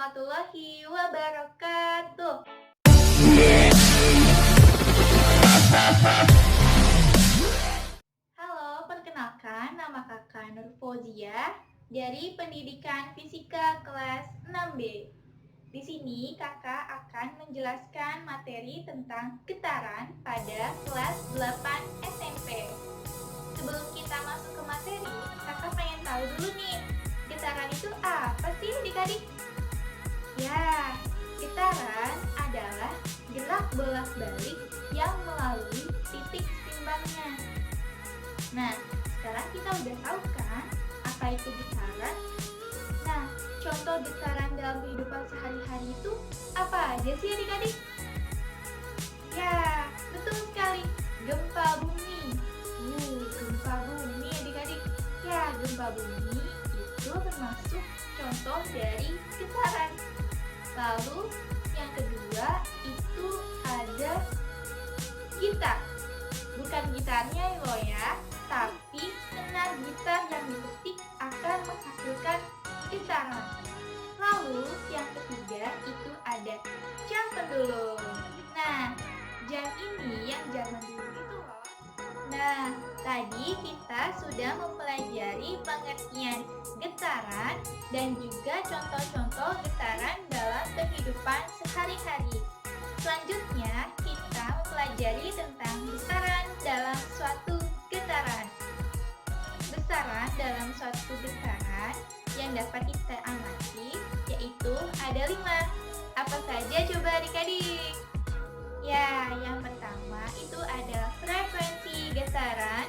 warahmatullahi wabarakatuh. Halo, perkenalkan nama kakak Nur Fauzia dari Pendidikan Fisika kelas 6B. Di sini kakak akan menjelaskan materi tentang getaran pada kelas 8 SMP. Sebelum kita masuk ke materi, kakak pengen tahu dulu nih, getaran itu apa sih adik-adik? Ya, getaran adalah gerak bolak-balik yang melalui titik timbangnya. Nah, sekarang kita udah tahu kan apa itu getaran? Nah, contoh getaran dalam kehidupan sehari-hari itu apa aja sih adik-adik? Ya, betul sekali, gempa bumi. Gempa bumi adik-adik. Ya, gempa bumi itu termasuk contoh dari getaran. Lalu yang kedua itu ada gitar. Bukan gitarnya loh ya, tapi senar gitar yang dipetik akan menghasilkan getaran. Lalu yang ketiga itu ada jam pendulum. Nah, jam ini yang zaman dulu itu loh. Nah, tadi kita sudah mempelajari pengertian getaran dan juga contoh-contoh getaran dalam kehidupan sehari-hari. Selanjutnya, kita mempelajari tentang besaran dalam suatu getaran. Besaran dalam suatu getaran yang dapat kita amati yaitu ada 5. Apa saja coba adik-adik? Ya, yang pertama itu adalah frekuensi getaran,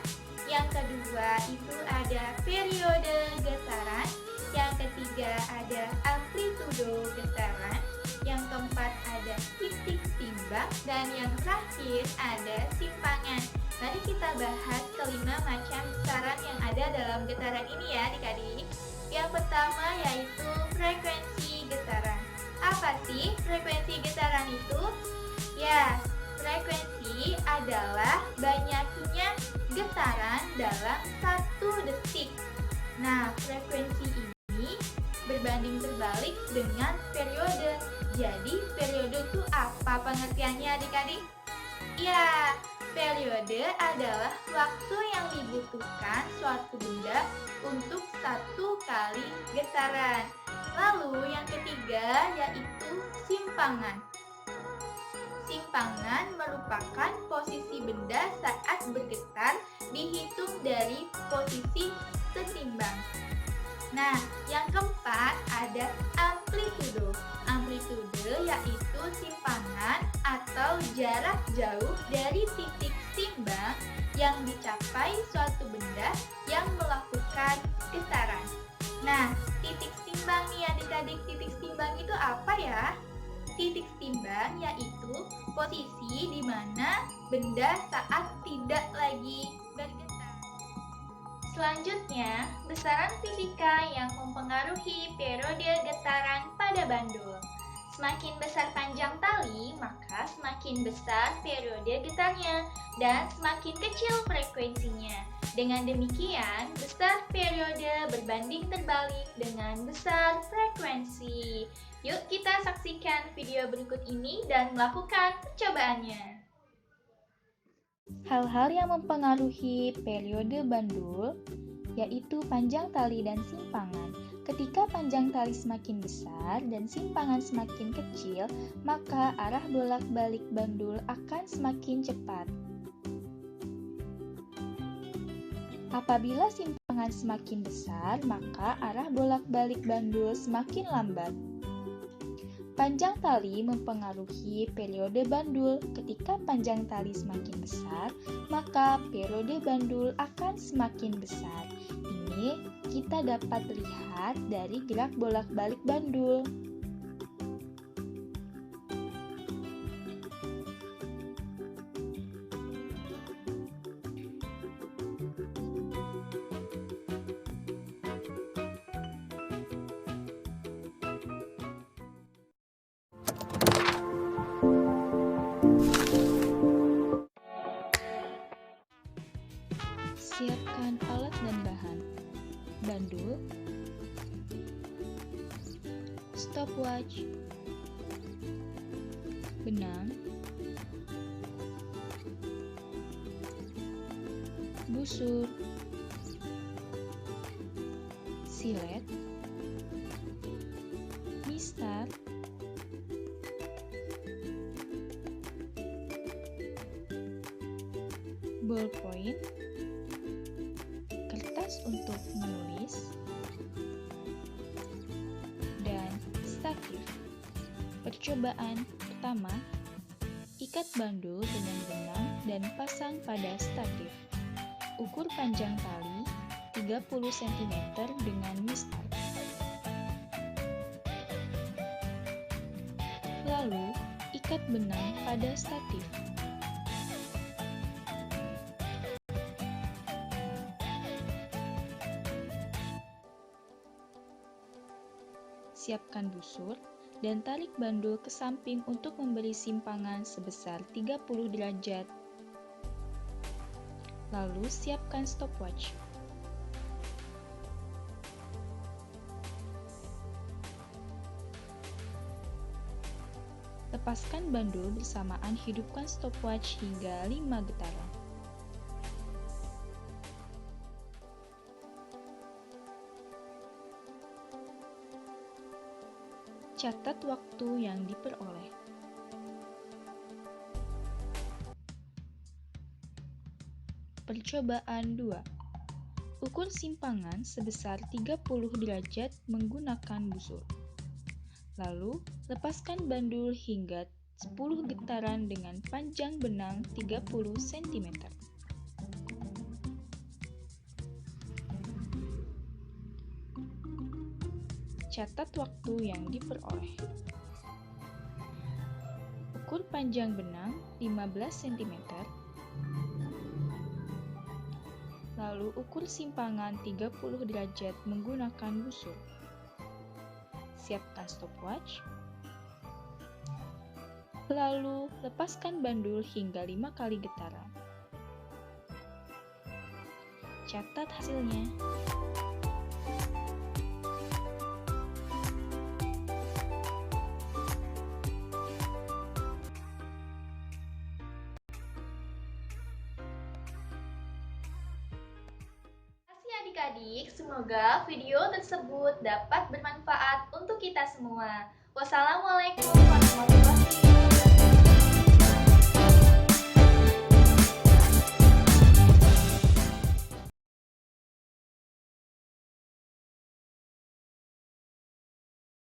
yang kedua itu ada periode getaran, yang ketiga ada amplitudo getaran, yang keempat ada titik timbang, dan yang terakhir ada simpangan. Mari kita bahas kelima macam besaran yang ada dalam getaran ini ya adik-adik. Yang pertama yaitu frekuensi getaran. Apa sih frekuensi getaran itu? Ya, frekuensi adalah banyaknya getaran dalam 1 detik. Nah, frekuensi ini berbanding terbalik dengan periode. Jadi, periode itu apa pengertiannya adik-adik? Ya, periode adalah waktu yang dibutuhkan suatu benda untuk 1 kali getaran. Lalu yang ketiga yaitu simpangan. Simpangan merupakan posisi benda saat bergetar dihitung dari posisi setimbang. Nah, yang keempat ada amplitudo. Amplitudo yaitu simpangan atau jarak jauh dari titik timbang yang dicapai suatu benda yang melakukan getaran. Nah, titik timbang nih adik-adik, titik timbang itu apa ya? Titik timbang yaitu posisi di mana benda saat tidak lagi bergetar. Selanjutnya, besaran fisika yang mempengaruhi periode getaran pada bandul. Semakin besar panjang tali, maka semakin besar periode getarnya dan semakin kecil frekuensinya. Dengan demikian, besar periode berbanding terbalik dengan besar frekuensi. Yuk kita saksikan video berikut ini dan melakukan percobaannya. Hal-hal yang mempengaruhi periode bandul yaitu panjang tali dan simpangan. Ketika panjang tali semakin besar dan simpangan semakin kecil, maka arah bolak-balik bandul akan semakin cepat. Apabila simpangan semakin besar, maka arah bolak-balik bandul semakin lambat. Panjang tali mempengaruhi periode bandul. Ketika panjang tali semakin besar, maka periode bandul akan semakin besar. Ini kita dapat lihat dari gerak bolak-balik bandul. Siapkan alat dan bahan. Bandul, stopwatch, benang, busur, silet, mistar, ballpoint, kertas untuk menulis, dan statif. Percobaan pertama, ikat bandul dengan benang dan pasang pada statif. Ukur panjang tali 30 cm dengan mistar. Lalu, ikat benang pada statif. Siapkan busur dan tarik bandul ke samping untuk memberi simpangan sebesar 30 derajat. Lalu siapkan stopwatch. Lepaskan bandul bersamaan, hidupkan stopwatch hingga 5 getaran. Catat waktu yang diperoleh. Percobaan 2. Ukur simpangan sebesar 30 derajat menggunakan busur. Lalu, lepaskan bandul hingga 10 getaran dengan panjang benang 30 cm. Catat waktu yang diperoleh. Ukur panjang benang 15 cm. Lalu ukur simpangan 30 derajat menggunakan busur. Siapkan stopwatch. Lalu lepaskan bandul hingga 5 kali getaran. Catat hasilnya. Adik-adik, semoga video tersebut dapat bermanfaat untuk kita semua. Wassalamualaikum warahmatullahi wabarakatuh.